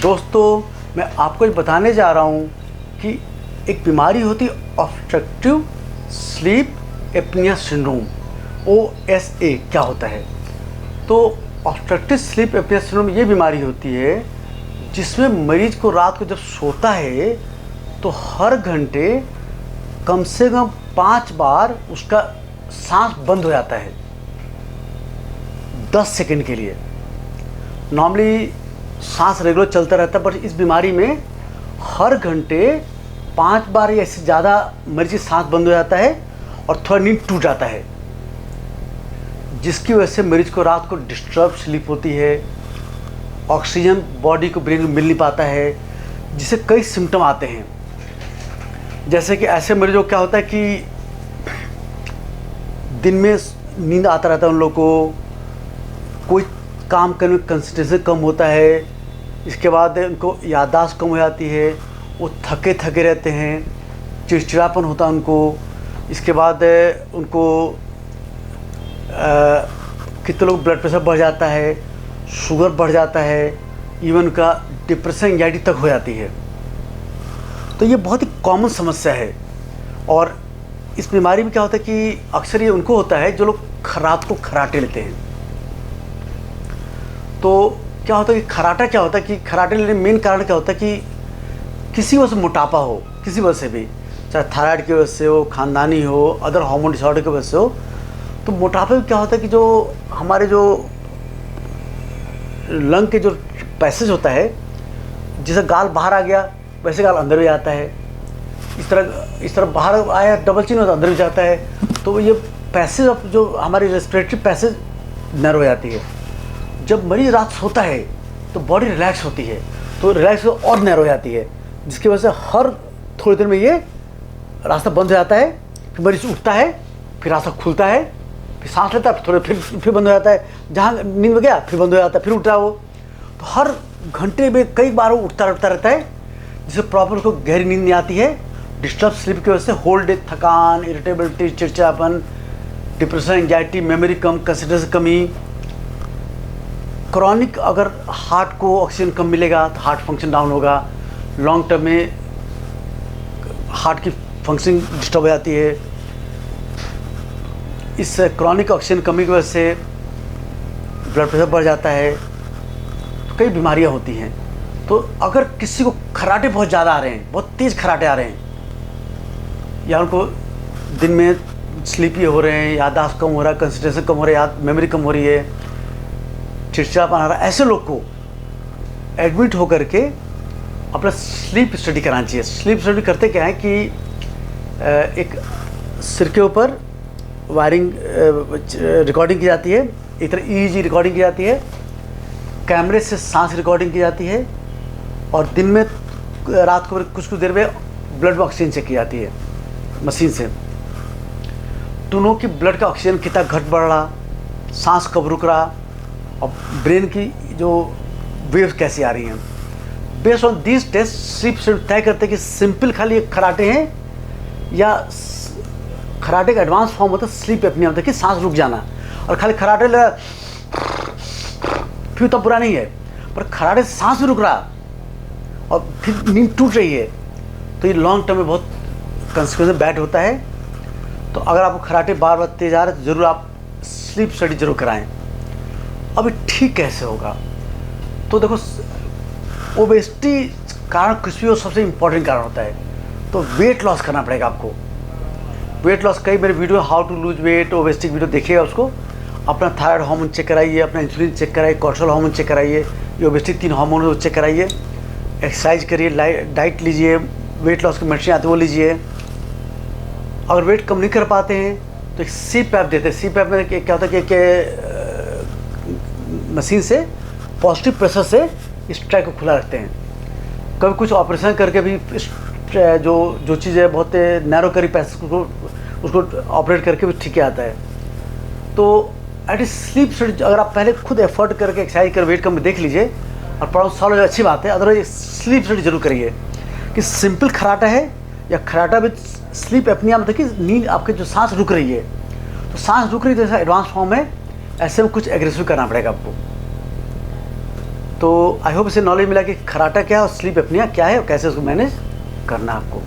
दोस्तों, मैं आपको बताने जा रहा हूँ कि एक बीमारी होती है obstructive sleep apnoea syndrome, OSA क्या होता है। तो ऑब्स्ट्रक्टिव स्लीप एपनिया सिंड्रोम ये बीमारी होती है जिसमें मरीज को रात को जब सोता है तो हर घंटे कम से कम 5 बार उसका सांस बंद हो जाता है 10 सेकंड के लिए। नॉर्मली सांस रेगुलर चलता रहता है, पर इस बीमारी में हर घंटे 5 बार या इससे ज़्यादा मरीज की सांस बंद हो जाता है और थोड़ा नींद टूट जाता है, जिसकी वजह से मरीज को रात को डिस्टर्ब स्लीप होती है, ऑक्सीजन बॉडी को ब्रेन में मिल नहीं पाता है, जिससे कई सिम्टम आते हैं। जैसे कि ऐसे मरीजों को क्या होता है कि दिन में नींद आता रहता है उन लोगों को, कोई काम करने में कंसंट्रेशन कम होता है, इसके बाद उनको याददाश्त कम हो जाती है, वो थके थके रहते हैं, चिड़चिड़ापन होता है उनको, इसके बाद उनको कितने लोग ब्लड प्रेशर बढ़ जाता है, शुगर बढ़ जाता है, इवन उनका डिप्रेशन एंजाइटी तक हो जाती है। तो ये बहुत ही कॉमन समस्या है। और इस बीमारी में क्या होता है कि अक्सर ये उनको होता है जो लोग रात को खर्राटे लेते हैं। तो क्या होता है कि खर्राटे लेने मेन कारण क्या होता है कि किसी वजह से मोटापा हो, किसी वजह से भी, चाहे थायराइड की वजह से हो, खानदानी हो, अदर हार्मोन डिसऑर्डर की वजह से हो। तो मोटापे में क्या होता है कि जो हमारे जो लंग के जो पैसेज होता है, जैसे गाल बाहर आ गया वैसे गाल अंदर भी आता है, इस तरह बाहर आया डबल चिन होता है अंदर भी जाता है। तो ये पैसेज ऑफ जो हमारी रेस्पिरेटरी पैसेज नर्व हो जाती है। जब मरीज रात सोता है तो बॉडी रिलैक्स होती है, तो रिलैक्स और नैरो हो जाती है, जिसकी वजह से हर थोड़ी देर में ये रास्ता बंद हो जाता है। फिर मरीज उठता है, फिर रास्ता खुलता है, फिर सांस लेता है, थोड़े फिर बंद हो जाता है, जहाँ नींद में गया फिर बंद हो जाता है, फिर उठता है वो। तो हर घंटे में कई बार वो उठता रहता है, जिससे प्रॉपर उसको गहरी नींद नहीं आती है। डिस्टर्ब स्लीप की वजह से होल डे थकान, इरिटेबिलिटी, चिड़चिड़ापन, डिप्रेशन, एंजाइटी, मेमोरी कम, कंसंट्रेशन कमी, क्रॉनिक अगर हार्ट को ऑक्सीजन कम मिलेगा तो हार्ट फंक्शन डाउन होगा, लॉन्ग टर्म में हार्ट की फंक्शनिंग डिस्टर्ब हो जाती है। इस क्रॉनिक ऑक्सीजन कमी की वजह से ब्लड प्रेशर बढ़ जाता है, तो कई बीमारियां होती हैं। तो अगर किसी को खर्राटे बहुत ज़्यादा आ रहे हैं, बहुत तेज़ खर्राटे आ रहे हैं, या उनको दिन में स्लीपी हो रहे हैं, याददाश्त कम हो रहा है, कंसंट्रेशन कम हो रहा है, मेमोरी कम हो रही है, चिड़चिड़ापन आ रहा है, ऐसे लोग को एडमिट होकर के अपना स्लीप स्टडी कराना चाहिए। स्लीप स्टडी करते क्या है कि एक सिर के ऊपर वायरिंग रिकॉर्डिंग की जाती है, एक तरह EEG रिकॉर्डिंग की जाती है, कैमरे से सांस रिकॉर्डिंग की जाती है, और दिन में रात को कुछ देर में ब्लड में ऑक्सीजन चेक की जाती है मशीन से। दोनों की ब्लड का ऑक्सीजन कितना घट बढ़ रहा, सांस कब रुक रहा, और ब्रेन की जो वेव्स कैसी आ रही हैं। Based on this test sleep study तय करते हैं कि सिंपल खाली खर्राटे हैं या खर्राटे का एडवांस फॉर्म होता है स्लीप एपनिया, होता है कि सांस रुक जाना। और खाली खर्राटे लगा फिर तो बुरा नहीं है, पर खर्राटे से सांस भी रुक रहा और फिर नींद टूट रही है, तो ये लॉन्ग टर्म में बहुत कंसिक्वेंस बैड होता है। तो अगर आपको खर्राटे बार बार तेज आ रहे तो ज़रूर आप स्लीप स्टडी जरूर कराएं। अभी ठीक कैसे होगा? तो देखो, ओबेसिटी कारण कुछ भी हो, सबसे इम्पोर्टेंट कारण होता है, तो वेट लॉस करना पड़ेगा आपको। वेट लॉस, कई मेरे video how to lose weight, obesity video देखिएगा, उसको अपना थायराइड हार्मोन चेक कराइए, अपना इंसुलिन चेक कराइए, कोर्टिसोल हार्मोन चेक कराइए, ये ओबेसिटी 3 हार्मोन वो चेक कराइए, एक्सरसाइज करिए, डाइट लीजिए, वेट लॉस की मेडिसिन आती है वो लीजिए। अगर वेट कम नहीं कर पाते हैं तो एक CPAP देते हैं। CPAP में क्या होता है कि मशीन से पॉजिटिव प्रेशर से इस ट्रैक को खुला रखते हैं। कभी कुछ ऑपरेशन करके भी इस जो चीज़ है बहुत नैरो करी पैसेज को उसको ऑपरेट करके भी ठीक आता है। तो एट इज स्लीप स्टडी अगर आप पहले खुद एफर्ट करके एक्सरसाइज कर वेट कम देख लीजिए और प्रॉब्लम सॉल्व हो जाए, अच्छी बात है। अदरवाइज स्लीप स्टडी जरूर करिए कि सिंपल खर्राटा है या खर्राटा विद स्लीप एपनिया, मतलब कि नींद आपके जो सांस रुक रही है, तो सांस रुक रही है तो ऐसा एडवांस फॉर्म है, ऐसे में कुछ एग्रेसिव करना पड़ेगा आपको। तो आई होप इसे नॉलेज मिला कि खराटा क्या है और स्लीप एपनिया क्या है और कैसे उसको मैनेज करना है आपको।